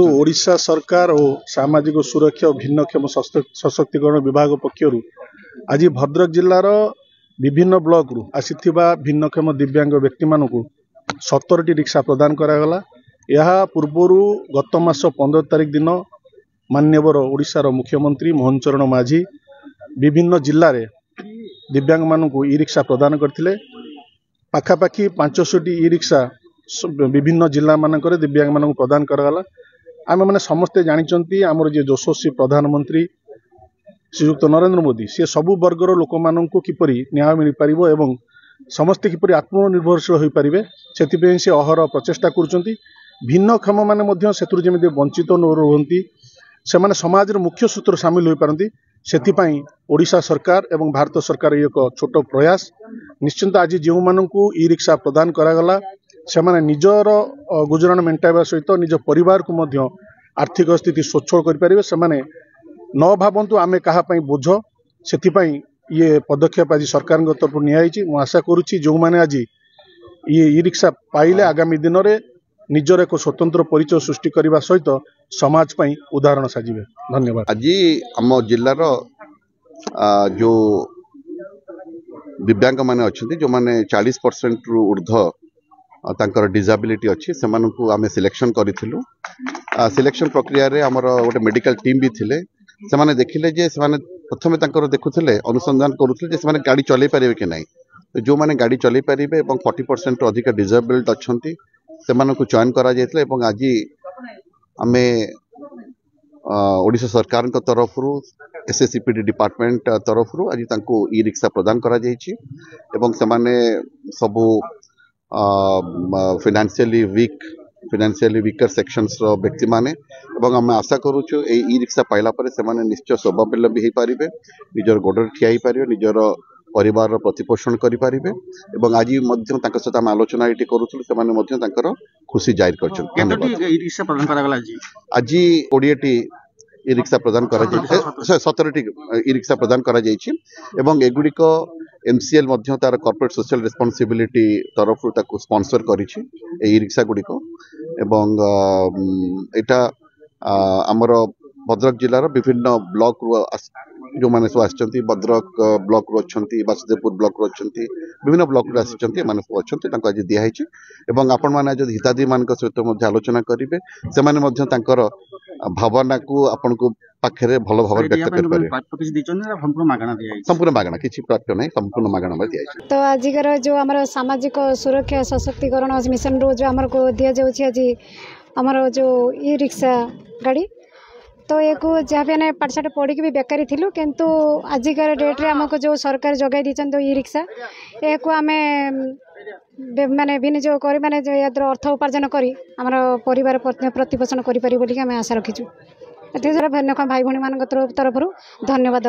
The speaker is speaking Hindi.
देखो ओडिशा सरकार और सामाजिक सुरक्षा और भिन्नक्षम सशक्तिकरण विभाग पक्षर आज भद्रक जिलार विभिन्न ब्लॉक रु आसीथिबा भिन्नक्षम दिव्यांग व्यक्ति मानू 17टी रिक्शा प्रदान करागला। यह पूर्वर गत मास 15 तारिख दिन माननीय ओडिशार मुख्यमंत्री मोहन चरण माझी विभिन्न जिले में दिव्यांग मानू ई रिक्शा प्रदान करथिले। पाखापाखि 500टी ई रिक्शा विभिन्न जिला मानक दिव्यांग मानू प्रदान करागला। आम मैंने समस्ते जानते आमर जे यशस्वी प्रधानमंत्री श्रीयुक्त नरेंद्र मोदी सी सबु वर्गर लोक मानू किपरि न्याय मिल पार एवं समस्ते किपरि आत्मनिर्भरशील हो पारे से अहर प्रचेषा कर भिन्नक्षम मैंने से वंचित न रुहति से समाज मुख्य सूत्र सामिल हो पारती। से ओडिशा सरकार एवं भारत सरकार एक छोट प्रयास निश्चिंत आज जो मानू ई रिक्शा प्रदान करागला से निजर गुजराण मेटाइबा सहित निज परिवार को मध्य आर्थिक स्थिति स्वच्छल करें से न भावतु आमे कहापाई बोझ से ये पदक्षेप आज सरकार तरफ नियाई। मु आशा करुच्ची जो मैंने आज ये ई रिक्शा पाइले आगामी दिन में निजर एक स्वतंत्र परिचय सृष्टि करने सहित समाज पाई उदाहरण साजिबे। धन्यवाद। आज आम जिलार जो दिव्यांग माने अच्छे जो माने 40% रु ऊर्ध्व तांकर डिजाबिलिटी अच्छी से आम सिलेक्शन करूँ। सिलेक्शन प्रक्रिया रे आमर गोटे मेडिकल टीम भी थिले से माने देखिले जे से माने प्रथमे तांकर देखुथिले अनुसंधान करुथिले जे से माने गाड़ी चलै पारिबे कि नहीं। तो जो माने गाड़ी चलै पारिबे एवं 40% अधिक डिजाबिलिटी अच्छी से मानकु चयन करा जायतिले एवं आज आमे ओडिशा सरकार तरफ एसएससीपीडी डिपार्टमेंट तरफ आज तांको ई रिक्शा प्रदान करा जायछि एवं से माने सबु फाइनेंशियली वीकर सेक्शंस रो व्यक्ति माने एवं आम आशा करूछु ए ई रिक्शा पाइला परे से माने निश्चय स्वावलंबी भी हो पारिबे निजर गोडर ठिया ही पारिबे निजर परिवार प्रतिपोषण करि पारिबे एवं आज मध्य तांका सहित आम आलोचना एटी करूछु से माने मध्य तांकर खुशी जाहिर करछन। धन्यवाद। ई रिक्शा प्रदान करा गला आज 20टी ई रिक्शा प्रदान करा जाय 17टी ई रिक्शा प्रदान करा जायछि एवं एगुडिक एमसीएल मध्य तार कॉर्पोरेट सोशल रेस्पॉन्सिबिलिटी तरफ ताको स्पॉन्सर करिछि ई रिक्शा गुडिक एवं एटा आमर भद्रक जिलार विभिन्न ब्लॉक रु जो माने सब आछंती भद्रक ब्लॉक रु अछंती वासुदेवपुर ब्लॉक रु अछंती विभिन्न ब्लॉक रु आछंती माने सब अछंती तांको आज दिया हिची एवं आपण माने आज हिताधी मानक सहित मध्य आलोचना करिवे से माने मध्य तांकर भावना को आपन को पाखरे भलो भाव व्यक्त कर पारे। संपूर्ण मागणा किछि प्राप्त नै संपूर्ण मागणा में दिया। तो आजिकर जो हमर सामाजिक सुरक्षा सशक्तिकरण मिशन रो जो हमर को दिया जाउछि आज हमर जो ई रिक्शा गाड़ी तो एक जहाँ भी मैंने पाठशाठ पढ़ी भी बेकारी थिलु किंतु आजिकार डेट रे हमको जो सरकार जगाई दीचन तो ई रिक्शा एक आम माने विनियोग कर माने जो यार अर्थ उपार्जन करी आमर परिवार प्रतिपोषण करें बोली आम आशा रखीचु। भाई भाई मान तरफ धन्यवाद।